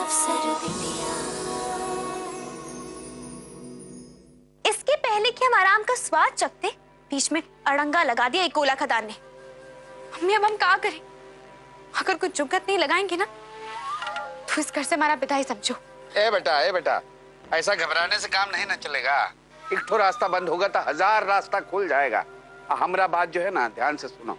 अफसर बिटिया। इसके पहले कि हम आराम का स्वाद चखते, बीच में अड़ंगा लगा दिया कोला खदान ने। मम्मी अब हम क्या करें? अगर कुछ जुगत नहीं लगाएंगे ना तो इस घर से हमारा विदाई समझो। ए बेटा, ऐसा घबराने से काम नहीं ना चलेगा। एक तो रास्ता बंद होगा तो 1000 रास्ता खुल जाएगा। हमरा बात जो है ना ध्यान से सुनो।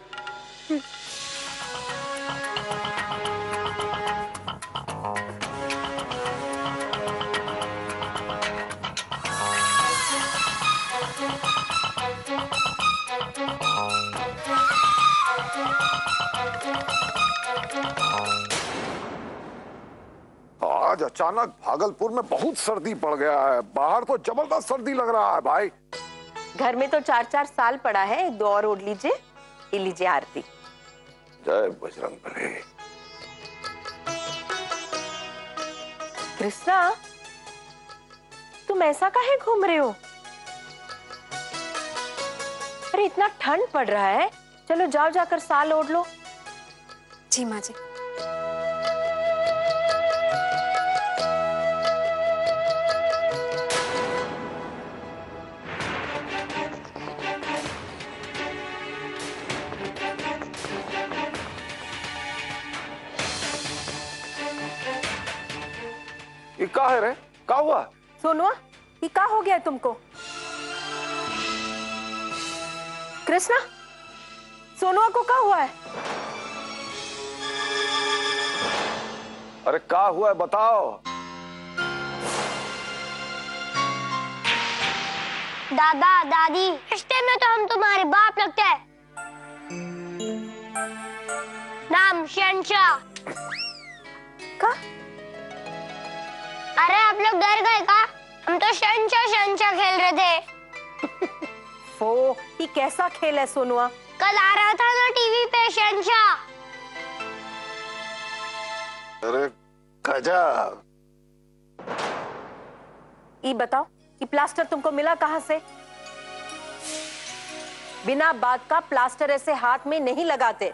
आज अचानक भागलपुर में बहुत सर्दी पड़ गया है। बाहर तो जबरदस्त सर्दी लग रहा है भाई। घर में तो 4-4 साल पड़ा है, 1-2 और ओढ़ लीजिए। ये लीजिए आरती। जय बजरंगबली। कृष्णा, तुम ऐसा काहे घूम रहे हो? अरे इतना ठंड पड़ रहा है, चलो जाओ जाकर साल ओढ़ लो। जी माँ जी। ये क्या है रे? क्या हुआ? सोनुआ, ये क्या हो गया है तुमको? कृष्णा, सोनुआ को क्या हुआ है? अरे क्या हुआ है बताओ। दादा दादी, रिश्ते में तो हम तुम्हारे बाप लगते हैं। नाम शहंशाह। का? अरे आप लोग डर गए का? हम तो शहंशाह खेल रहे थे। वो ये कैसा खेल है सोनुआ? कल आ रहा था ना टीवी पे शहंशाह। अरे गजब। ये बताओ, ये प्लास्टर तुमको मिला कहां से? बिना बात का प्लास्टर ऐसे हाथ में नहीं लगाते।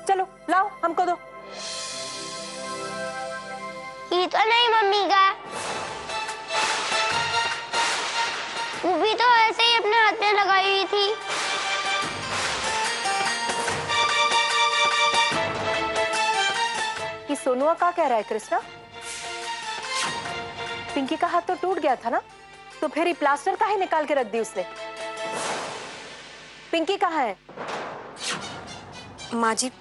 चलो लाओ, हमको दो। ये तो नहीं मम्मी का, वो भी तो ऐसे ही अपने हाथ में लगाई हुई थी। ये सोनुआ क्या कह रहा है कृष्णा? पिंकी का हाथ तो टूट गया था ना, तो फिर ये प्लास्टर काहे निकाल के रख दी उसने? पिंकी कहाँ है? माँ जी,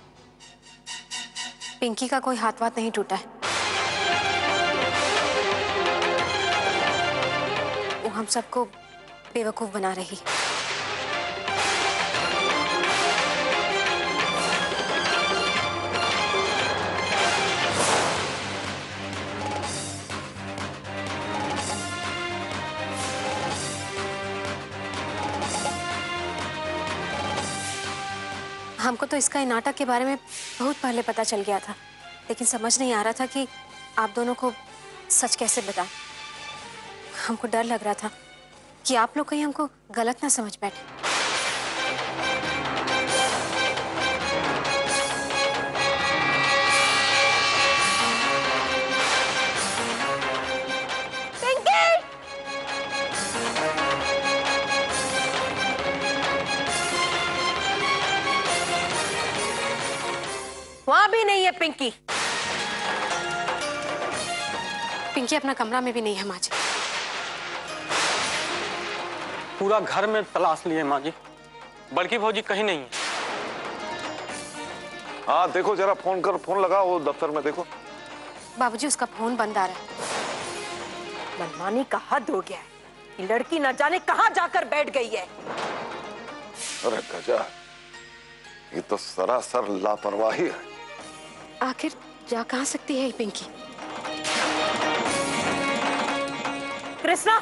पिंकी का कोई हाथ वाथ नहीं टूटा है। वो हम सबको बेवकूफ बना रही। हमको तो इसका नाटक के बारे में बहुत पहले पता चल गया था, लेकिन समझ नहीं आ रहा था कि आप दोनों को सच कैसे बताएं। हमको डर लग रहा था कि आप लोग कहीं हमको गलत ना समझ बैठे। वहां भी नहीं है पिंकी। पिंकी अपना कमरा में भी नहीं है माँ जी। पूरा घर में तलाश लिए माँ जी, बड़की भौजी कहीं नहीं है। हाँ देखो जरा फोन कर, फोन लगा वो दफ्तर में देखो। बाबूजी उसका फोन बंद आ रहा है। मनमानी का हद हो गया है। ये लड़की न जाने कहां जाकर बैठ गई है। अरे गजब, ये तो सरासर लापरवाही है। आखिर जा कहाँ सकती है ये पिंकी? कृष्णा,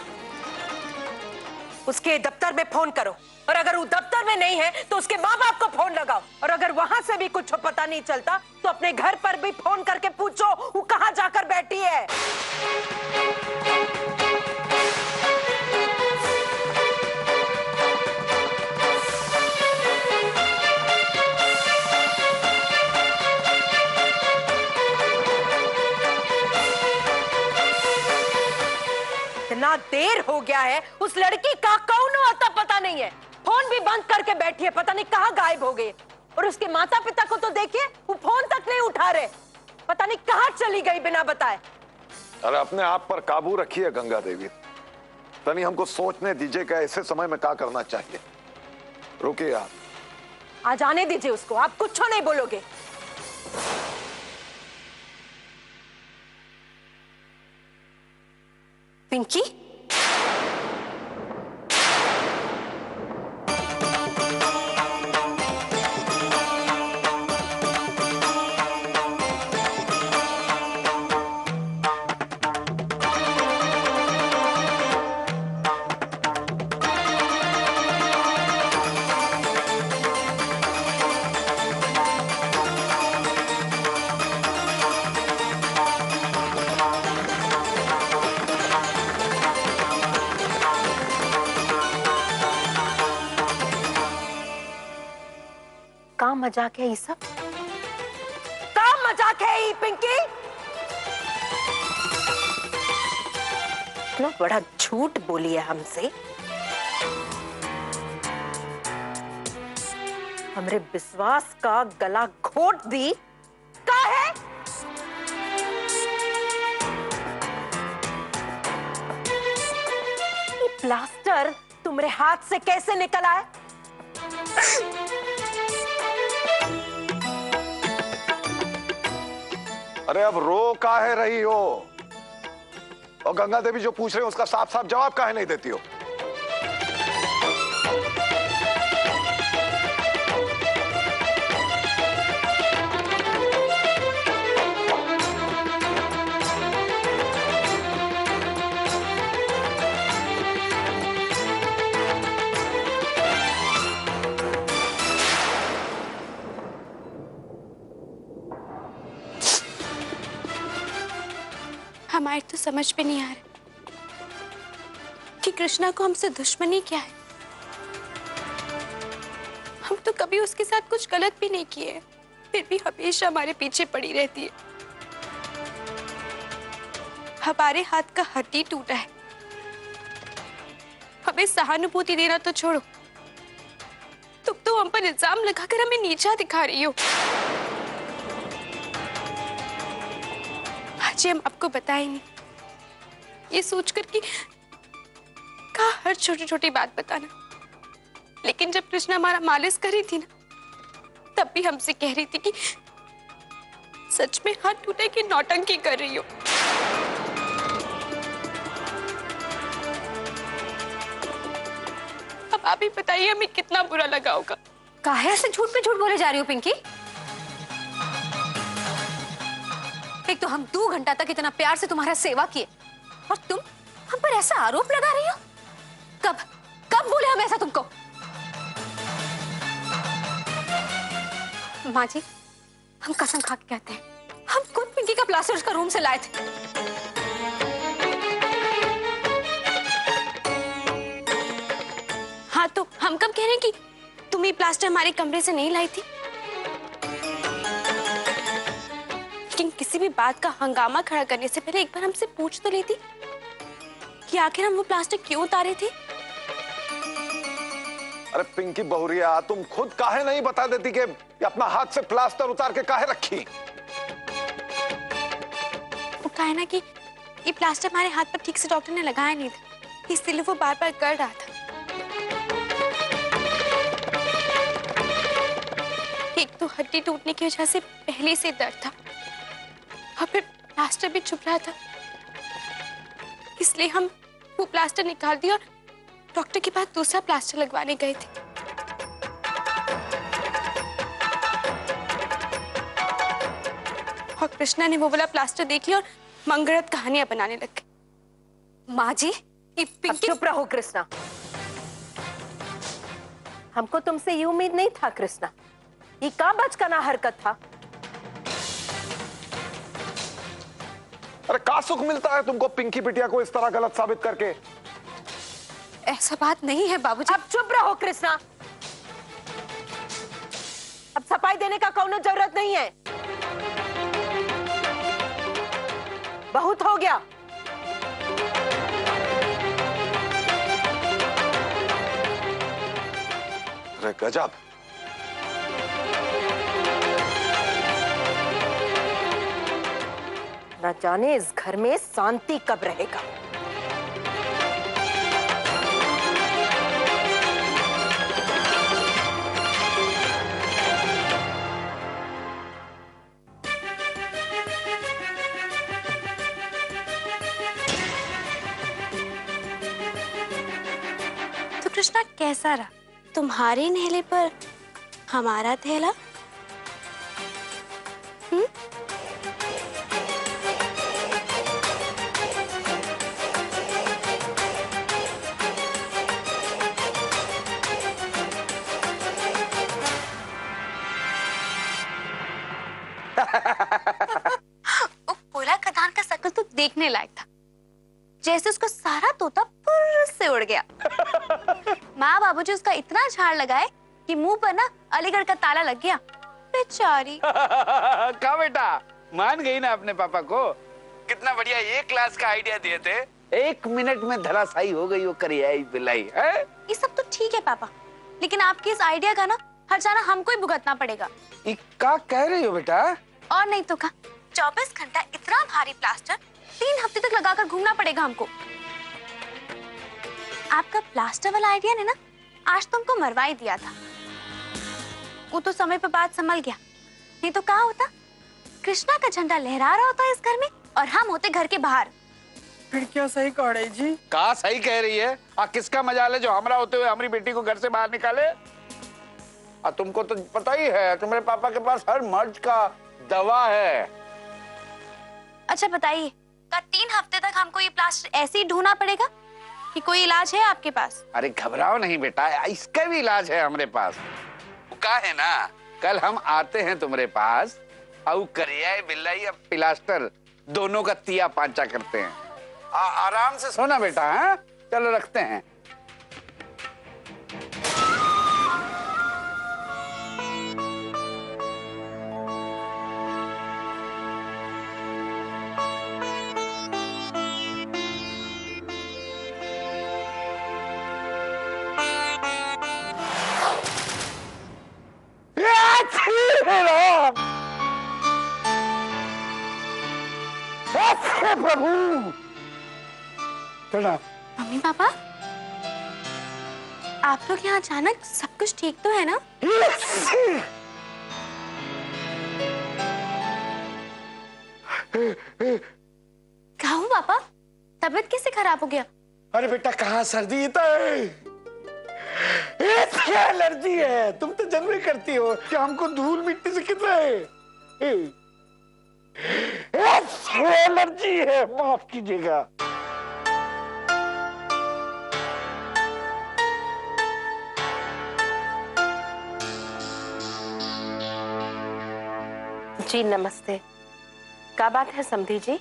उसके दफ्तर में फोन करो, और अगर वो दफ्तर में नहीं है तो उसके माँ बाप को फोन लगाओ, और अगर वहां से भी कुछ पता नहीं चलता तो अपने घर पर भी फोन करके पूछो वो कहां जाकर बैठी है। इतना देर हो गया है, उस लड़की का कौन आता पता नहीं है। फोन भी बंद करके बैठी है, पता नहीं कहाँ गायब हो गई। और उसके माता पिता को तो देखिए, वो फोन तक नहीं उठा रहे, पता नहीं कहाँ चली गई बिना बताए। अरे अपने आप पर काबू रखिए गंगा देवी, तनी हमको सोचने दीजिए कि ऐसे समय में क्या करना चाहिए। रुकिए आप। आज आने दीजिए उसको, आप कुछ नहीं बोलोगे। पिंकी, का मजाक है ये सब? का मजाक है ये पिंकी? इतना बड़ा झूठ बोली है हमसे, हमरे विश्वास का गला घोट दी। का है? ये प्लास्टर तुम्हारे हाथ से कैसे निकला है? अरे अब रो काहे रही हो? और गंगा देवी जो पूछ रहे हो उसका साफ साफ जवाब काहे नहीं देती हो? हमारे तो समझ में नहीं आ रहा कि कृष्णा को हमसे दुश्मनी क्या है। हम तो कभी उसके साथ कुछ गलत भी नहीं किए, फिर भी हमेशा हमारे पीछे पड़ी रहती है। हमारे हाथ का हड्डी टूटा है, हमें सहानुभूति देना तो छोड़ो, तुम तो हम पर इल्जाम लगाकर हमें नीचा दिखा रही हो। आज हम आपको बताए नहीं, ये सोचकर कि कहा हर छोटी छोटी बात बताना, लेकिन जब कृष्णा हमारा मालिश कर रही थी ना, तब भी हमसे कह रही थी कि सच में हाथ टूटे कि नौटंकी कर रही हो। अब आप ही बताइए हमें कितना बुरा लगा होगा। काहे से झूठ पे झूठ बोले जा रही हो पिंकी? एक तो हम 2 घंटा तक इतना प्यार से तुम्हारा सेवा किए और तुम हम पर ऐसा आरोप लगा रही हो। कब कब बोले हम ऐसा तुमको? माँ जी, हम कसम खा के कहते हैं, हम खुद पिंकी का प्लास्टर उसका रूम से लाए थे। हाँ तो हम कब कह रहे हैं कि तुम ये प्लास्टर हमारे कमरे से नहीं लाई थी? लेकिन किसी भी बात का हंगामा खड़ा करने से पहले एक बार हमसे पूछ तो लेती कि आखिर हम वो प्लास्टर क्यों उतारे थे। अरे पिंकी बहुरिया, तुम खुद काहे नहीं बता देती कि अपना हाथ से प्लास्टर उतार के काहे रखी? वो कहा है ना कि ये प्लास्टर हमारे हाथ पर ठीक से डॉक्टर ने लगाया नहीं था, इसलिए वो बार बार कर रहा था। एक तो हड्डी टूटने की वजह से पहले से दर्द था और फिर प्लास्टर भी चुभ रहा था, इसलिए हम वो प्लास्टर निकाल दिया और डॉक्टर के पास दूसरा प्लास्टर लगवाने गए थे। और कृष्णा ने वो वाला प्लास्टर देख लिया और मंगलत कहानियां बनाने लग गए। माँ जी, ये पिंकी। चुप रहो कृष्णा, हमको तुमसे ये उम्मीद नहीं था कृष्णा, ये का बचकाना हरकत था। अरे का सुख मिलता है तुमको पिंकी बिटिया को इस तरह गलत साबित करके? ऐसा बात नहीं है बाबूजी। अब चुप रहो कृष्णा, अब सफाई देने का कोई जरूरत नहीं है, बहुत हो गया। रहे, गजब। न जाने इस घर में शांति कब रहेगा। तो कृष्णा कैसा रहा तुम्हारे नेहले पर हमारा थैला? वो पोला खदान का शकल तो देखने लायक था, जैसे उसको सारा तोता पुर्र से उड़ गया। माँ बाबूजी उसका इतना झाड़ लगाए कि मुंह पर ना अलीगढ़ का ताला लग गया, बेचारी। कहा बेटा, मान गई ना अपने पापा को? कितना बढ़िया ये क्लास का आइडिया दिए थे, 1 मिनट में धराशायी हो गई वो करियाई बिलाई है। ये सब तो ठीक है पापा, लेकिन आपके इस आइडिया का ना हर्जाना हमको ही भुगतना पड़ेगा। क्या कह रही हो बेटा? और नहीं तो क्या, 24 घंटा इतना भारी प्लास्टर 3 हफ्ते तक लगाकर घूमना पड़ेगा हमको। आपका प्लास्टर वाला आइडिया ने ना आज तुमको मरवा ही दिया था। वो तो समय पर बात संभल गया, नहीं तो क्या होता, कृष्णा का झंडा लहरा रहा होता इस घर में और हम होते घर के बाहर। फिर क्या सही कह रही जी? कहा सही कह रही है। किसका मजाल है जो हमरा होते हुए हमारी बेटी को घर से बाहर निकाले? तुमको तो पता ही है, तुम्हारे पापा के पास हर मर्ज का दवा है। अच्छा बताइए, क्या 3 हफ्ते तक हमको ये प्लास्टर ऐसे ही ढूंढना पड़ेगा कि कोई इलाज है आपके पास? अरे घबराओ नहीं बेटा, इसका भी इलाज है हमारे पास। कहा है ना, कल हम आते हैं तुम्हारे पास और करिया बिल्लाई या प्लास्टर दोनों का तिया पांचा करते हैं। आराम से सोना बेटा। है चलो रखते हैं। प्रभु प्रणाम। मम्मी पापा, आप लोग यहाँ अचानक, सब कुछ ठीक तो है ना? क्या हुआ पापा, तबीयत कैसे खराब हो गया? अरे बेटा कहाँ सर्दी है, एलर्जी है। तुम तो जन्म करती हो कि हमको धूल मिट्टी से कितना है। एलर्जी है, माफ कीजिएगा। जी नमस्ते। क्या बात है समधी जी,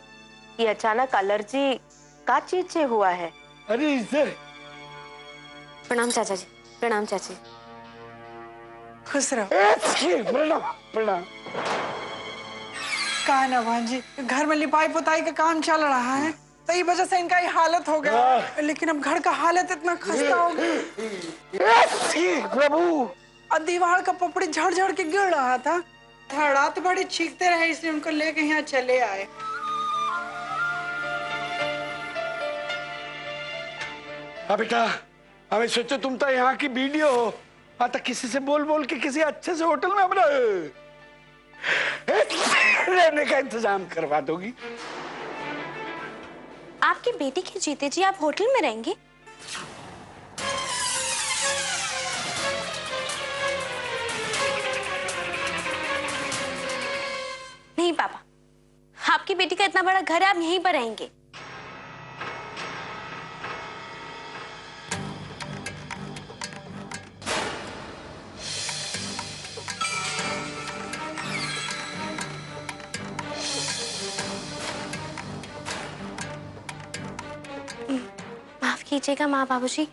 ये अचानक एलर्जी का चीज से हुआ है? अरे इधर प्रणाम चाचा जी, प्रणाम चाची। खुश रहो। प्रणाम प्रणाम। कहा ना भांजी, घर में लिपाई पुताई का काम चल रहा है, तो इस वजह से इनका ये हालत हो गया। लेकिन अब घर का हालत इतना खस्ता हो गया प्रभु, और दीवार का पपड़ी झड़ झड़ के गिर रहा था। रात बड़ी चीखते रहे, इसलिए उनको लेके यहाँ चले आए। बेटा हमें सोचो तुम तो यहाँ की वीडियो हो, तो किसी से बोल बोल के किसी अच्छे से होटल में अपना रहने का इंतजाम करवा दोगी। आपकी बेटी के जीते जी आप होटल में रहेंगे? नहीं पापा, आपकी बेटी का इतना बड़ा घर है, आप यहीं पर रहेंगे। माफ कीजिएगा माँ बाबूजी,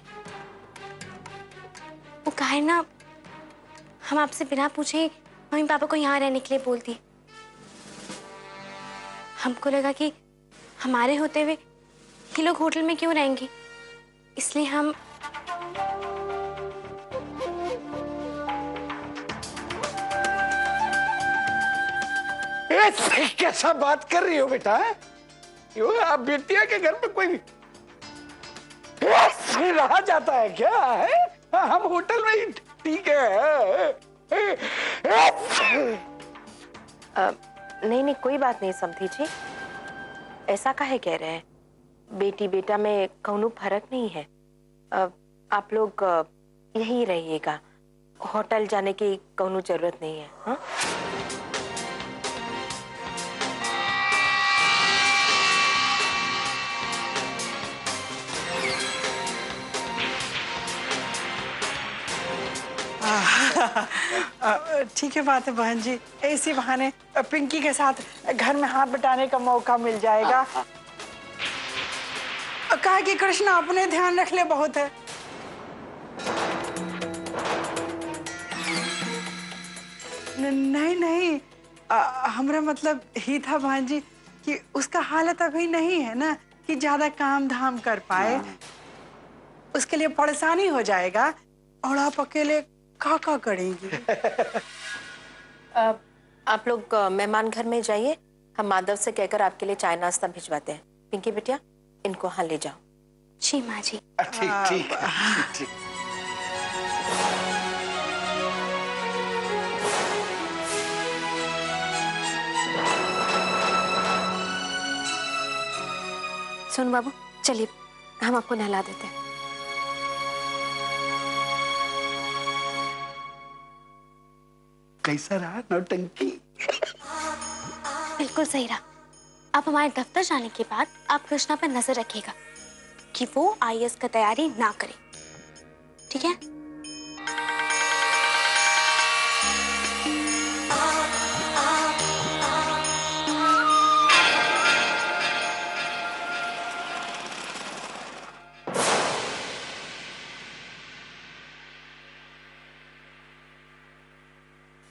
वो कहे ना, हम आपसे बिना पूछे मम्मी पापा को यहाँ रहने के लिए बोल दिए। हमको लगा कि हमारे होते हुए ये लोग होटल में क्यों रहेंगे, इसलिए हम कैसा बात कर रही हो बेटा? यो आप बेटिया के घर में कोई रहा जाता है क्या है? हम होटल में ही ठीक है। नहीं नहीं, कोई बात नहीं समधी जी, ऐसा काहे कह रहे हैं? बेटी बेटा में कौनो फर्क नहीं है। आप लोग यहीं रहिएगा, होटल जाने की कौनो जरूरत नहीं है। हाँ? ठीक है बात है बहन जी, इसी बहाने पिंकी के साथ घर में हाथ बटाने का मौका मिल जाएगा। कहा कि कृष्ण अपने ध्यान रख ले, बहुत है। नहीं नहीं, हमारा मतलब ही था बहन जी कि उसका हालत अभी नहीं है ना कि ज्यादा काम धाम कर पाए, उसके लिए परेशानी हो जाएगा और आप अकेले का करेंगी। आप लोग मेहमान घर में जाइए, हम माधव से कहकर आपके लिए चाय नाश्ता भिजवाते हैं। पिंकी बिटिया, इनको हाँ ले जाओ। जी माँ जी। ठीक ठीक ठीक। सुन बाबू, चलिए हम आपको नहला देते हैं। कैसा रहा नौटंकी? बिल्कुल सही रहा। अब हमारे दफ्तर जाने के बाद आप कृष्णा पर नजर रखिएगा कि वो आईएएस का तैयारी ना करे, ठीक है?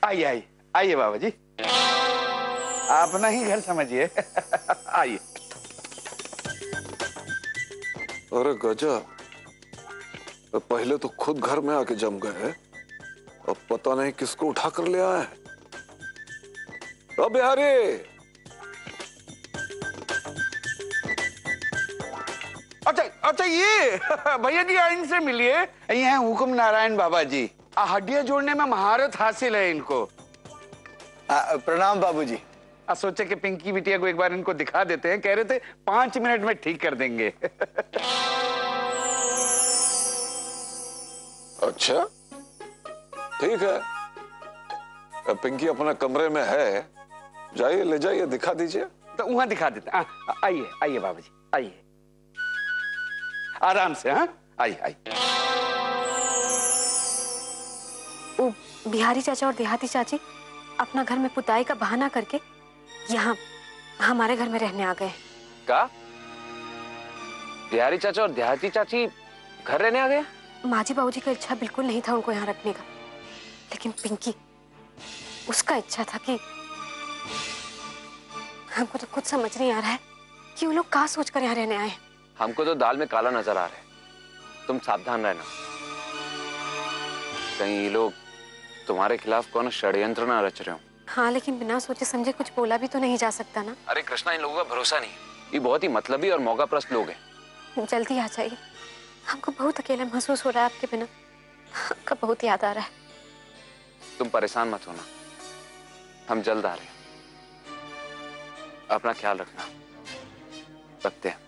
आइए आइए आइए बाबा जी, अपना ही घर समझिए। आइए। अरे गजब, पहले तो खुद घर में आके जम गए, अब पता नहीं किसको उठा कर ले आए हैं। अब बिहारी, अच्छा अच्छा, ये भैया जी आइन से मिलिए, ये हैं हुकुम नारायण बाबा जी। हड्डियां जोड़ने में महारत हासिल है इनको। प्रणाम बाबूजी। सोचे कि पिंकी बिटिया को एक बार इनको दिखा देते हैं, कह रहे थे 5 मिनट में ठीक कर देंगे। अच्छा ठीक है, अब पिंकी अपने कमरे में है, जाइए ले जाइए, दिखा दीजिए। तो वहां दिखा देते हैं। आइए आइए बाबा जी, आइए आराम से। हाँ आइए आइए। वो बिहारी चाचा और देहाती चाची अपना घर में पुताई का बहाना करके यहाँ हमारे घर में रहने आ गए। का? बिहारी चाचा और देहाती चाची घर रहने आ गए? माँ जी बाबूजी का इच्छा बिल्कुल नहीं था उनको यहाँ रखने का, लेकिन पिंकी, उसका इच्छा था कि हमको तो कुछ समझ नहीं आ रहा है कि वो लोग क्या सोचकर यहाँ रहने आए हैं। हमको तो दाल में काला नजर आ रहा है, तुम सावधान रहना, कहीं ये लोग तुम्हारे खिलाफ कौन षड्यंत्र ना रच रहे हो। हाँ, लेकिन बिना सोचे समझे कुछ बोला भी तो नहीं जा सकता ना। अरे कृष्णा, इन लोगों का भरोसा नहीं, ये बहुत ही मतलबी और मौकाप्रस्त लोग हैं। जल्दी आ जाइए, हमको बहुत अकेला महसूस हो रहा है आपके बिना, आपका बहुत याद आ रहा है। तुम परेशान मत होना, हम जल्द आ रहे हैं, अपना ख्याल रखना, रखते हैं।